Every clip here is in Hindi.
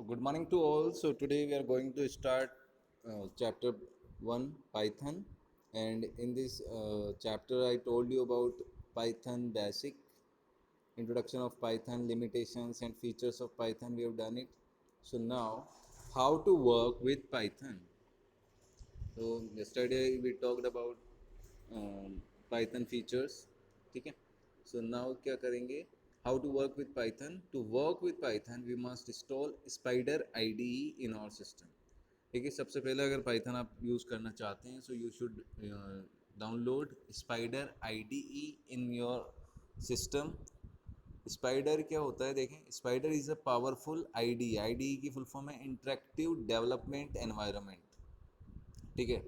Good morning to all. So today we are going to start chapter 1 Python, and in this chapter I told you about Python basic, introduction of Python, limitations and features of Python. We have done it. So now how to work with Python. So yesterday we talked about Python features, ठीक है. So now क्या करेंगे, how to work with Python. To work with Python we must install Spider IDE in our system. ठीक है, सबसे पहले अगर Python आप यूज़ करना चाहते हैं, so you should download Spider IDE in your system. Spider क्या होता है, देखें, spider is a powerful ID. ID की फुल फॉर्म है इंटरेक्टिव डेवलपमेंट एनवायरनमेंट. ठीक है,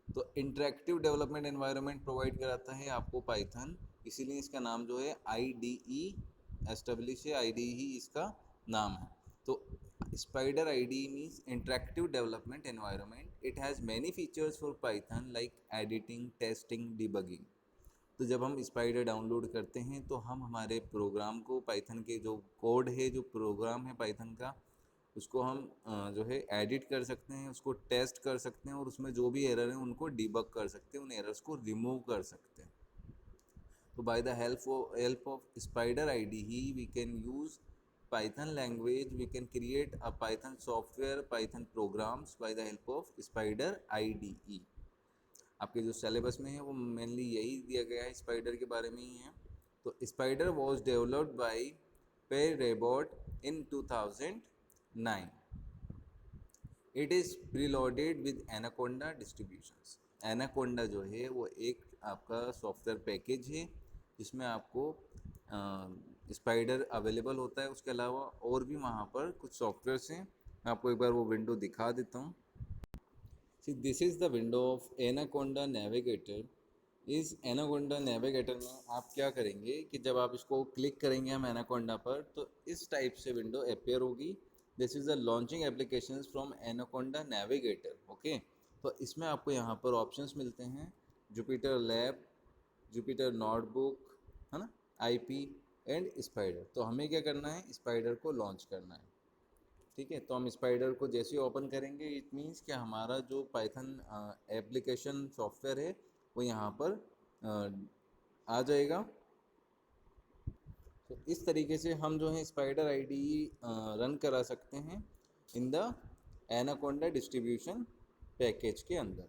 तो इंटरेक्टिव डेवलपमेंट एनवायरनमेंट प्रोवाइड कराता है आपको पाइथन, इसीलिए इसका नाम जो है आई डी ई एस्टेब्लिश है, आई डी ही इसका नाम है. तो spider I D means interactive development environment. It has many features for Python like editing, testing, debugging. तो जब हम स्पाइडर डाउनलोड करते हैं तो हम हमारे प्रोग्राम को, पाइथन के जो कोड है, जो प्रोग्राम है पाइथन का, उसको हम जो है एडिट कर सकते हैं, उसको टेस्ट कर सकते हैं और उसमें जो भी एरर हैं उनको डिबग कर सकते हैं, उन एरर्स को रिमूव कर सकते हैं. तो by the help of Spyder IDE we can use Python language, we can create a Python software, Python programs by the help of Spyder IDE. आपके जो सिलेबस में है वो मेनली यही दिया गया है, स्पाइडर के बारे में ही है. तो spider was developed by Perebot in 2009. It is preloaded with Anaconda distributions. Anaconda जो है वो एक आपका सॉफ्टवेयर पैकेज है जिसमें आपको स्पाइडर अवेलेबल होता है. उसके अलावा और भी वहाँ पर कुछ सॉफ्टवेयर्स हैं, मैं आपको एक बार वो विंडो दिखा देता हूँ. See this is the window of anaconda navigator. इस एनाकोंडा नेविगेटर में आप क्या करेंगे कि जब आप इसको क्लिक करेंगे हम एनाकोंडा पर, तो इस टाइप से विंडो अपेयर होगी. This is the launching applications from anaconda navigator. Okay, तो इसमें आपको यहाँ पर ऑप्शंस मिलते हैं, जुपिटर लैब, जुपिटर नोटबुक, है ना, आईपी एंड स्पाइडर. तो हमें क्या करना है, स्पाइडर को लॉन्च करना है. ठीक है, तो हम स्पाइडर को जैसे ही ओपन करेंगे, इट मीन्स कि हमारा जो पाइथन एप्लीकेशन सॉफ्टवेयर है वो यहाँ पर आ जाएगा. तो इस तरीके से हम जो है स्पाइडर आईडी रन करा सकते हैं in the anaconda distribution package के अंदर.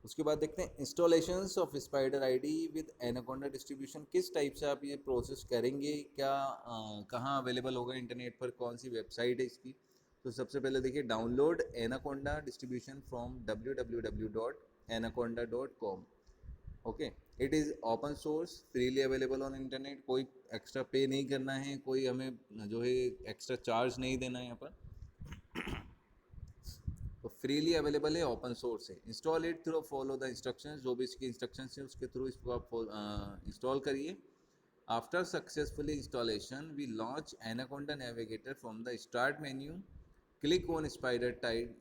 उसके बाद देखते हैं installations of Spyder ID with anaconda distribution. किस टाइप से आप ये प्रोसेस करेंगे, क्या कहाँ अवेलेबल होगा इंटरनेट पर, कौन सी वेबसाइट है इसकी. तो सबसे पहले देखिए, download anaconda distribution from www.anaconda.com. Okay, it is open source, freely available on internet. कोई एक्स्ट्रा पे नहीं करना है, कोई हमें जो है एक्स्ट्रा चार्ज नहीं देना है यहाँ पर. तो फ्रीली अवेलेबल है, ओपन सोर्स है. Install it through, follow the instructions. जो भी इसकी इंस्ट्रक्शंस हैं उसके थ्रू इसको आप इंस्टॉल करिए. After successfully installation we launch Anaconda Navigator from the start menu. Click on Spyder type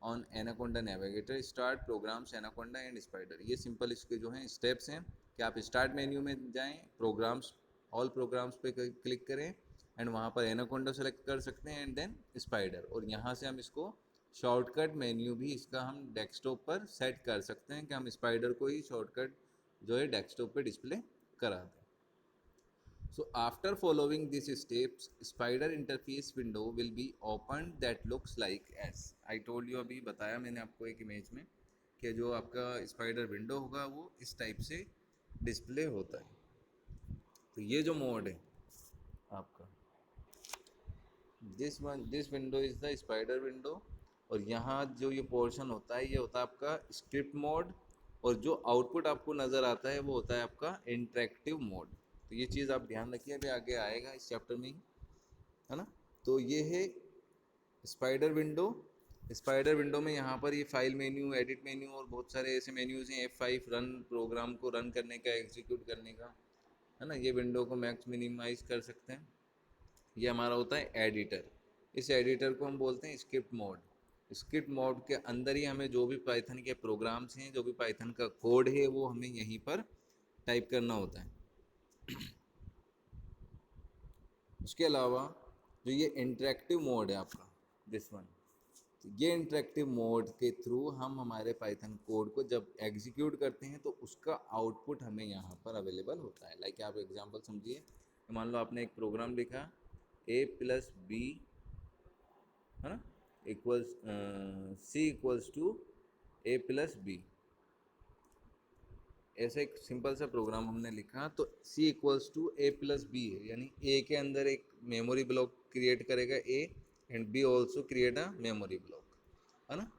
on Anaconda Navigator, start programs Anaconda and Spyder. ये सिंपल इसके जो हैं स्टेप्स हैं कि आप स्टार्ट मेन्यू में जाएं, प्रोग्राम्स, ऑल प्रोग्राम्स पे क्लिक करें एंड वहाँ पर एनाकोंडा सेलेक्ट कर सकते हैं एंड देन स्पाइडर. और यहाँ से हम इसको शॉर्टकट मेन्यू भी इसका हम डेस्कटॉप पर सेट कर सकते हैं कि हम स्पाइडर को ही शॉर्टकट जो है डेस्कटॉप पे डिस्प्ले करा दें. So after following these steps, spider interface window will be opened that looks like as I told you. अभी बताया मैंने आपको एक इमेज में कि जो आपका स्पाइडर विंडो होगा वो इस टाइप से डिस्प्ले होता है. तो ये जो मोड है आपका, this window is the spider window. और यहाँ जो ये पोर्शन होता है ये होता है आपका स्क्रिप्ट मोड, और जो आउटपुट आपको नज़र आता है वो होता है आपका इंटरेक्टिव मोड. तो ये चीज़ आप ध्यान रखिए, अभी आगे आएगा इस चैप्टर में ही, है ना. तो ये है स्पाइडर विंडो. स्पाइडर विंडो में यहाँ पर ये फाइल मेन्यू, एडिट मेन्यू और बहुत सारे ऐसे मेन्यूज़ हैं. F5 रन, प्रोग्राम को रन करने का, एग्जीक्यूट करने का, है ना. ये विंडो को मैक्स मिनिमाइज कर सकते हैं. ये हमारा होता है एडिटर. इस एडिटर को हम बोलते हैं स्क्रिप्ट मोड. स्क्रिप्ट मोड के अंदर ही हमें जो भी पाइथन के प्रोग्राम्स हैं, जो भी पाइथन का कोड है वो हमें यहीं पर टाइप करना होता है. उसके अलावा जो ये इंटरेक्टिव मोड है आपका, दिस वन। ये इंटरेक्टिव मोड के थ्रू हम हमारे पाइथन कोड को जब एग्जीक्यूट करते हैं तो उसका आउटपुट हमें यहाँ पर अवेलेबल होता है। लाइक आप एग्जांपल समझिए, मान लो आपने एक प्रोग्राम लिखा a+b, है ना, इक्वल्स c=a+b, ऐसा एक सिंपल सा प्रोग्राम हमने लिखा। तो c=a+b है, यानी a के अंदर एक मेमोरी ब्लॉक क्रिएट करेगा a, and b also create a memory block, है ना।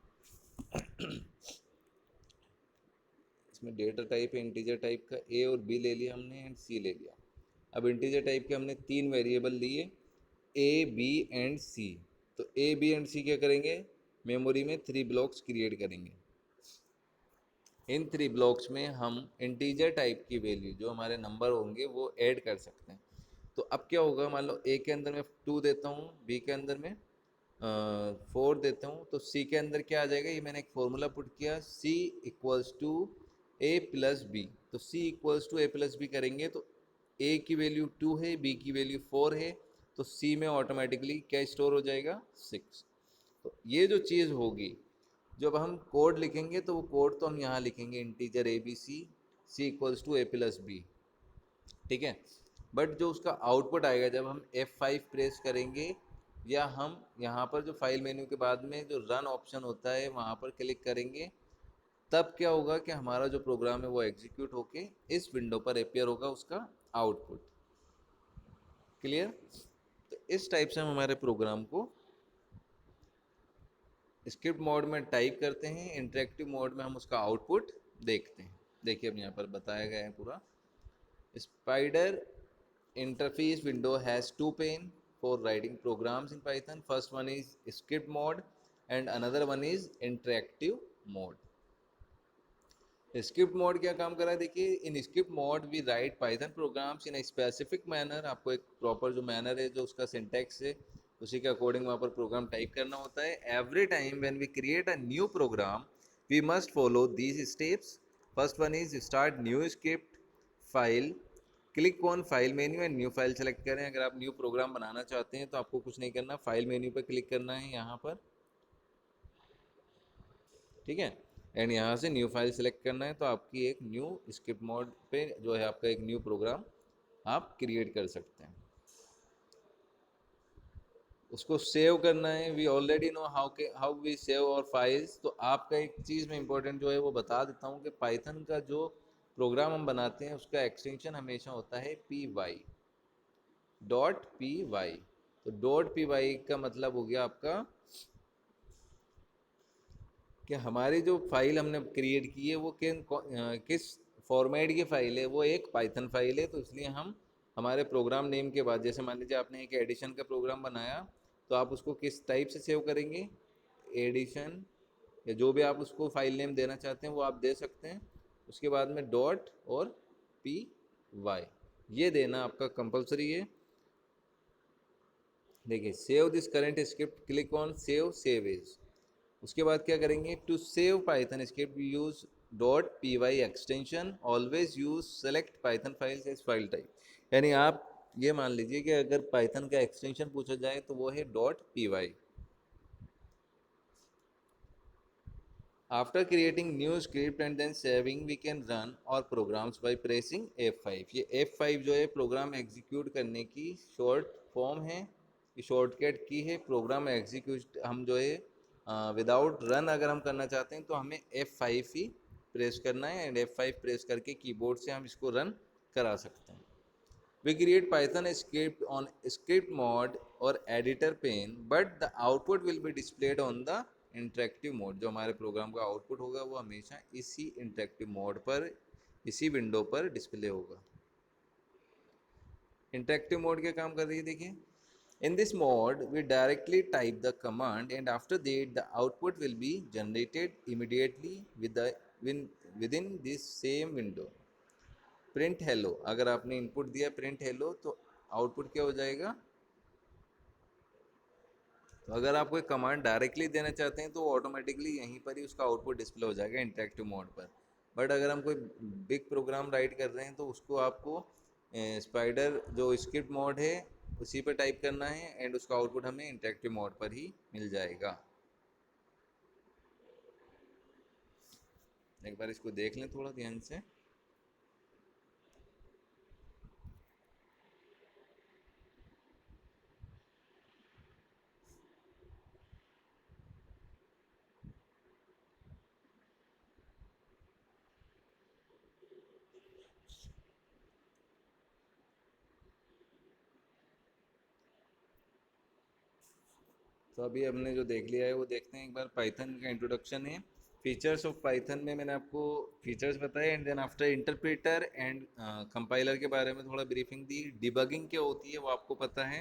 इसमें डेटा टाइप है इंटीजर टाइप का, a और b ले लिया हमने एंड c ले लिया। अब इंटीजर टाइप के हमने 3 वेरिएबल लिए, a, b एंड c। तो a, b एंड c क्या करेंगे, मेमोरी में 3 ब्लॉक्स क्रिएट करेंगे। इन 3 ब्लॉक्स में हम इंटीजर टाइप की वैल्यू जो हमारे नंबर होंगे वो ऐड कर सकते हैं। तो अब क्या होगा, मान लो a के अंदर मैं 2 देता हूँ, b के अंदर मैं 4 देता हूँ, तो c के अंदर क्या आ जाएगा, ये मैंने एक फॉर्मूला पुट किया, c=a+b। तो c=a+b करेंगे तो a की वैल्यू 2 है, b की वैल्यू 4 है, तो c में ऑटोमेटिकली क्या स्टोर हो जाएगा, 6। तो ये जो चीज़ होगी, जब हम कोड लिखेंगे तो वो कोड तो हम यहाँ लिखेंगे इंटीजर ABC, c=a+b, ठीक है। बट जो उसका आउटपुट आएगा जब हम F5 प्रेस करेंगे, या हम यहाँ पर जो फाइल मेन्यू के बाद में जो रन ऑप्शन होता है वहाँ पर क्लिक करेंगे, तब क्या होगा कि हमारा जो प्रोग्राम है वो एग्जीक्यूट होके इस विंडो पर अपियर होगा उसका आउटपुट। क्लियर। तो इस टाइप से हम हमारे प्रोग्राम को स्क्रिप्ट मोड में टाइप करते हैं, इंटरेक्टिव मोड में हम उसका आउटपुट देखते हैं। देखिए अब यहाँ पर बताया गया है पूरा। Spider interface window has 2 pane for writing programs in Python. First one is script mode and another one is interactive mode. Script mode क्या काम कर रहा है, देखिए in script mode we write Python programs in specific manner. आपको एक प्रॉपर जो मैनर है, जो उसका सिंटैक्स है, उसी के अकॉर्डिंग वहाँ पर प्रोग्राम टाइप करना होता है। Every time when we create a new program we must follow these steps. First one is start new script file, click on file menu and new file select करें। अगर आप न्यू प्रोग्राम बनाना चाहते हैं तो आपको कुछ नहीं करना, फाइल मेन्यू पर क्लिक करना है यहाँ पर, ठीक है, एंड यहाँ से न्यू फाइल सेलेक्ट करना है। तो आपकी एक न्यू स्क्रिप्ट मोड पे जो है आपका एक न्यू प्रोग्राम आप क्रिएट कर सकते हैं। उसको सेव करना है, we already know how we save our files. तो आपका एक चीज़ में इंपॉर्टेंट जो है वो बता देता हूँ कि पाइथन का जो प्रोग्राम हम बनाते हैं उसका एक्सटेंशन हमेशा होता है .py। तो .py का मतलब हो गया आपका कि हमारी जो फाइल हमने क्रिएट की है वो किस फॉर्मेट की फ़ाइल है, वो एक पाइथन फाइल है। तो इसलिए हम हमारे प्रोग्राम नेम के बाद, जैसे मान लीजिए आपने एक एडिशन का प्रोग्राम बनाया, तो आप उसको किस टाइप से सेव करेंगे, एडिशन, या जो भी आप उसको फाइल नेम देना चाहते हैं वो आप दे सकते हैं। उसके बाद में डॉट और .py ये देना आपका कंपलसरी है। देखिए save this current script, click on save as. उसके बाद क्या करेंगे, to save Python script use .py extension, always use select Python files as file type. यानी आप ये मान लीजिए कि अगर पाइथन का एक्सटेंशन पूछा जाए तो वो है .py। After creating new script and then saving we can run our programs by pressing F5। ये F5 जो है प्रोग्राम एग्जीक्यूट करने की शॉर्ट फॉर्म है, ये शॉर्टकट की है। प्रोग्राम एग्जीक्यूट हम जो है विदाउट रन अगर हम करना चाहते हैं तो हमें F5 ही प्रेस करना है, एंड F5 प्रेस करके कीबोर्ड से हम इसको रन करा सकते हैं। We create Python script on script mode or editor pane, but the output will be displayed on the interactive mode। जो हमारे प्रोग्राम का आउटपुट होगा वो हमेशा इसी इंटरेक्टिव मोड पर, इसी विंडो पर डिस्प्ले होगा। इंटरेक्टिव मोड क्या काम कर रही है, देखिए in this mode we directly type the command and after that the output will be generated immediately within this same window। Print hello, अगर आपने इनपुट दिया प्रिंट हेलो तो आउटपुट क्या हो जाएगा। तो अगर आप कोई कमांड डायरेक्टली देना चाहते हैं तो ऑटोमेटिकली यहीं पर ही उसका आउटपुट डिस्प्ले हो जाएगा इंटरेक्टिव मोड पर। बट अगर हम कोई बिग प्रोग्राम राइट कर रहे हैं तो उसको आपको स्पाइडर जो स्क्रिप्ट मोड है उसी पर टाइप करना है एंड उसका आउटपुट हमें इंटरेक्टिव मोड पर ही मिल जाएगा। एक बार इसको देख लें थोड़ा ध्यान से। तो अभी हमने जो देख लिया है वो देखते हैं एक बार। पाइथन का इंट्रोडक्शन है। फीचर्स ऑफ पाइथन में मैंने आपको फीचर्स बताए and then after interpreter and compiler के बारे में थोड़ा ब्रीफिंग दी। डिबगिंग क्या होती है वो आपको पता है।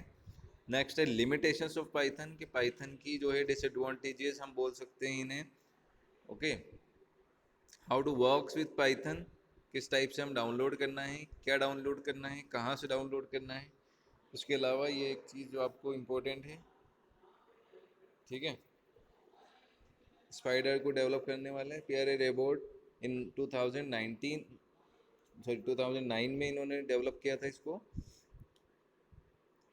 नेक्स्ट है लिमिटेशंस ऑफ पाइथन, कि पाइथन की जो है डिसएडवांटेजेस हम बोल सकते हैं इन्हें। Okay, how to works with Python, किस टाइप से हम डाउनलोड करना है, क्या डाउनलोड करना है, कहाँ से डाउनलोड करना है। उसके अलावा ये एक चीज़ जो आपको इम्पोर्टेंट है, ठीक है, स्पाइडर को डेवलप करने वाले हैं पियर रेबोर्ड इन 2019, सॉरी 2009 में इन्होंने डेवलप किया था इसको।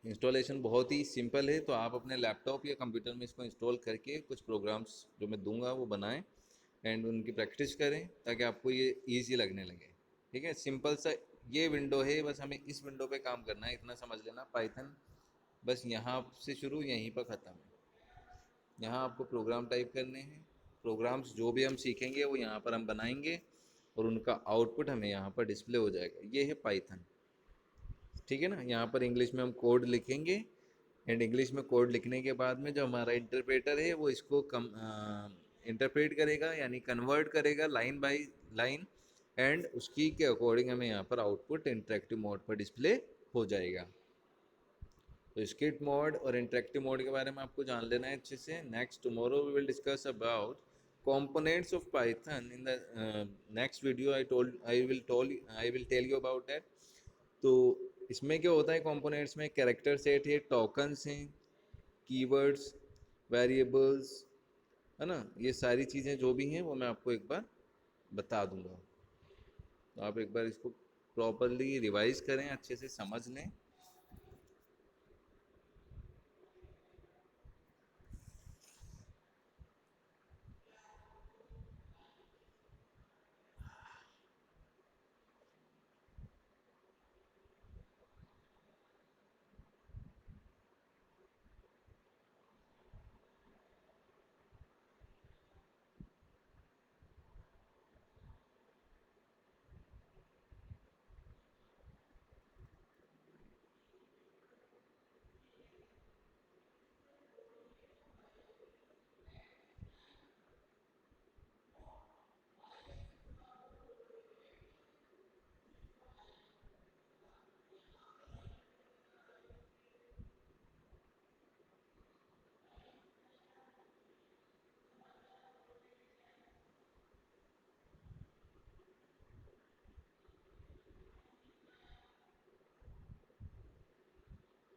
इंस्टॉलेशन बहुत ही सिंपल है, तो आप अपने लैपटॉप या कंप्यूटर में इसको इंस्टॉल करके कुछ प्रोग्राम्स जो मैं दूंगा वो बनाएं एंड उनकी प्रैक्टिस करें ताकि आपको ये ईजी लगने लगे। ठीक है, सिंपल सा ये विंडो है, बस हमें इस विंडो पे काम करना है, इतना समझ लेना। पाइथन बस यहाँ से शुरू यहीं पर ख़त्म है। यहाँ आपको प्रोग्राम टाइप करने हैं, प्रोग्राम्स जो भी हम सीखेंगे वो यहाँ पर हम बनाएंगे और उनका आउटपुट हमें यहाँ पर डिस्प्ले हो जाएगा। ये है पाइथन, ठीक है ना। यहाँ पर इंग्लिश में हम कोड लिखेंगे एंड इंग्लिश में कोड लिखने के बाद में जो हमारा इंटरप्रेटर है वो इसको इंटरप्रेट करेगा, यानी कन्वर्ट करेगा लाइन बाय लाइन एंड उसकी के अकॉर्डिंग हमें यहाँ पर आउटपुट इंटरेक्टिव मोड पर डिस्प्ले हो जाएगा। तो स्किट मोड और इंटरेक्टिव मोड के बारे में आपको जान लेना है अच्छे से। Next tomorrow we will discuss about components of python in the next video। I will tell you about that। तो इसमें क्या होता है, कंपोनेंट्स में कैरेक्टर सेट है, टोकन्स हैं, कीवर्ड्स, वेरिएबल्स, है ना। ये सारी चीज़ें जो भी हैं वो मैं आपको एक बार बता दूंगा। तो आप एक बार इसको प्रॉपरली रिवाइज करें, अच्छे से समझ लें